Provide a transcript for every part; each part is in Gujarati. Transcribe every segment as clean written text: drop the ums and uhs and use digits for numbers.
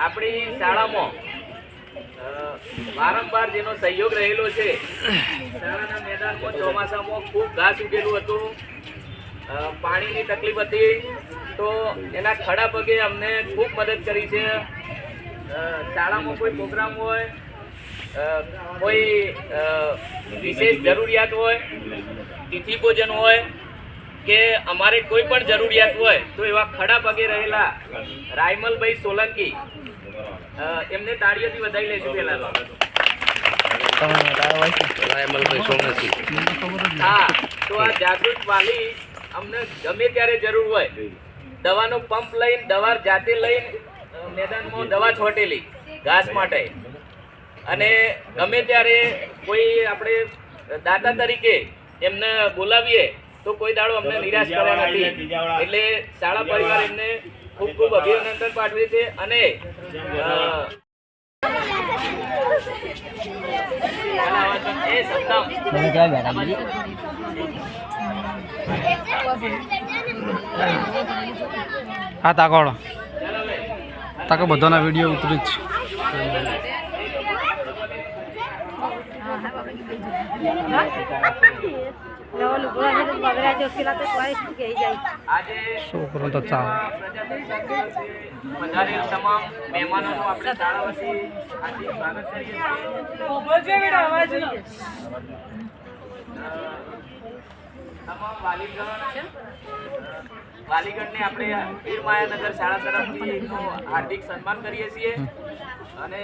આપણી શાળામાં વારંવાર જેનો સહયોગ રહેલો છે, શાળાના મેદાનમાં ચોમાસામાં ખૂબ ઘાસ ઉગેલું હતું, પાણીની તકલીફ હતી, તો એના ખડા પગે અમને ખૂબ મદદ કરી છે. શાળામાં કોઈ પ્રોગ્રામ હોય, કોઈ વિશેષ જરૂરિયાત હોય, તિથિ ભોજન હોય કે અમારે કોઈ પણ જરૂરિયાત હોય તો એવા ખડા પગે રહેલા રાયમલભાઈ સોલંકી, એમને તાળીઓથી વધાવી લેશું. પહેલા રાયમલભાઈ સોલંકી, હા, તો આ જાગૃત વાલી અમને ગમે ત્યારે જરૂર હોય, દવાનો પંપ લઈને, દવા જાતે લઈને મેદાનમાં દવા છોટેલી ઘાસ માટે, અને ગમે ત્યારે કોઈ આપણે દાતા તરીકે એમને બોલાવીએ તો કોઈ દાડો અમને નિરાશ કર્યા નથી. એટલે શાળા પરિવાર એમને ખૂબ ખૂબ અભિનંદન પાઠવે છે. અને હા, તાકોડો તાકો બધાના વિડીયો ઉતરી જ છોકરો તો ચાલ તમામ મહેમાનોનું આપણે શાળા વતી સ્વાગત કરીએ છીએ. તમામ વાલીગણને આપણે વીર માયાનગર શાળા તરફથી હાર્દિક સન્માન કરીએ છીએ. અને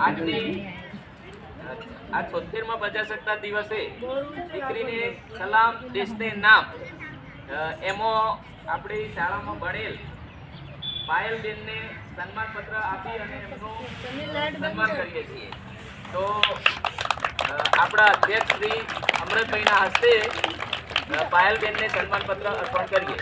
આજની આ 76મા પ્રજાસત્તાક દિવસે દીકરીને સલામ દેશને નામ, એમાં આપણી શાળામાં ભણેલ પાયલબેનને સન્માન પત્ર આપી અને એમનું સન્માન કરીએ છીએ. તો આપણા અધ્યક્ષ શ્રી અમૃતભાઈના હસ્તે પાયલબેનને સન્માન પત્ર અર્પણ કરીએ.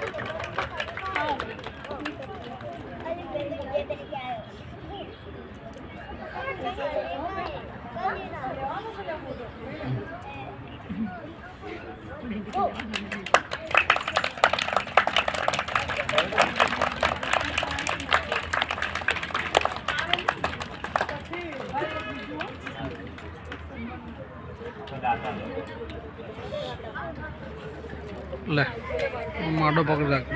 લે માડો પકડી રાખ.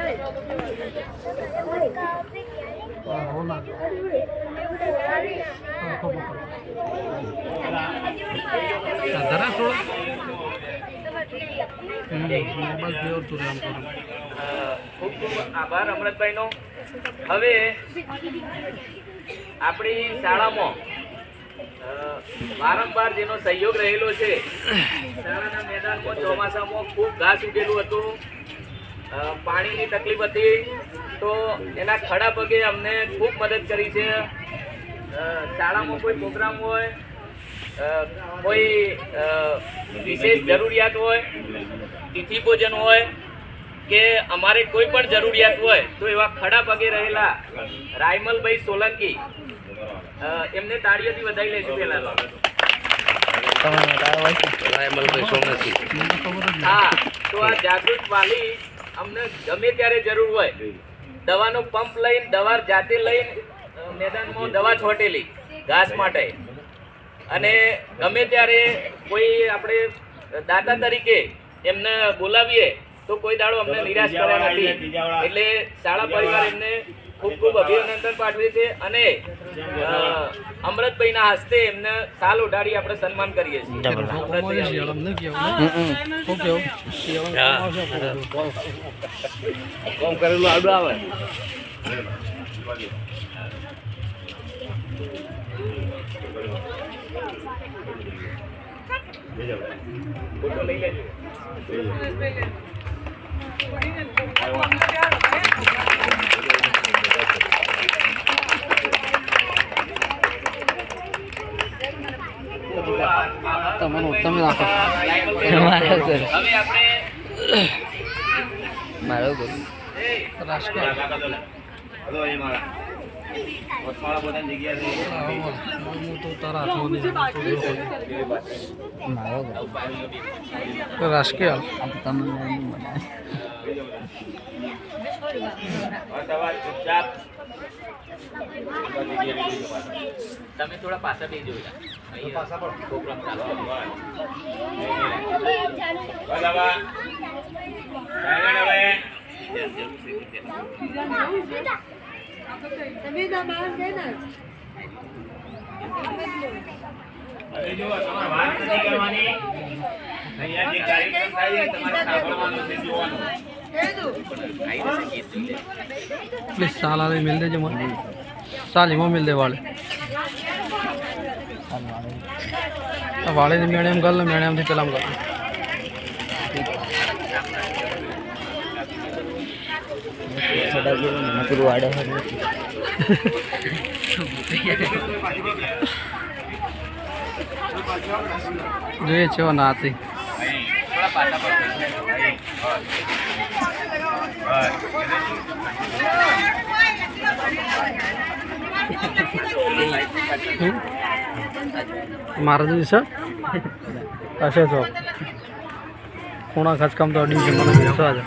ખૂબ ખૂબ આભાર અમૃતભાઈનો. હવે આપણી શાળામાં વારંવાર જેનો સહયોગ રહેલો છે, શાળાના મેદાનમાં ચોમાસામાં ખૂબ ઘાસ ઉગેલું હતું, પાણીની તકલીફ હતી, તો એના ખડા પગે અમને ખૂબ મદદ કરી છે. શાળામાં કોઈ પ્રોગ્રામ હોય, કોઈ વિશેષ જરૂરિયાત હોય, તિથિ ભોજન હોય કે અમારે કોઈ પણ જરૂરિયાત હોય તો એવા ખડા પગે રહેલા રાયમલભાઈ સોલંકી, એમને તાળીઓથી વધાવી લેશું. પહેલા રાયમલભાઈ સોલંકી, હા, તો આ જાગૃત વાલી અમને ગમે ત્યારે જરૂર હોય, દવાનો પંપ લઈને, દવા જાતે લઈને મેદાનમાં દવા છોટેલી ઘાસ માટે, અને ગમે ત્યારે કોઈ આપણે દાતા તરીકે એમને બોલાવીએ તો કોઈ દાડો અમને નિરાશ કર્યા નથી. એટલે શાળા પરિવાર એમને ખૂબ ખૂબ અભિનંદન પાઠવે છે. અને અમૃતભાઈના હસ્તે એમને સાલ ઉડાડી આપણે સન્માન કરીએ છીએ. કરેલું આવડું આવે. ફોટો લઈ લેજો. તમે રાખો. હવે આપણે મારો રાજકોટ રાજકીય તમે થોડા પાછા બે જોઈ પ્રોગ્રામ ચાલુ प्लीज साल वाले मिल दे जो साल ही मिल दे वाले वाले ने मेड़े में गल मेड़े में पहला गल જોઈએ છે નાથી થોડા પાછા મારા જ છે હશે તો ખૂણા ખચકામ તો અડી છે મને બેસો આજે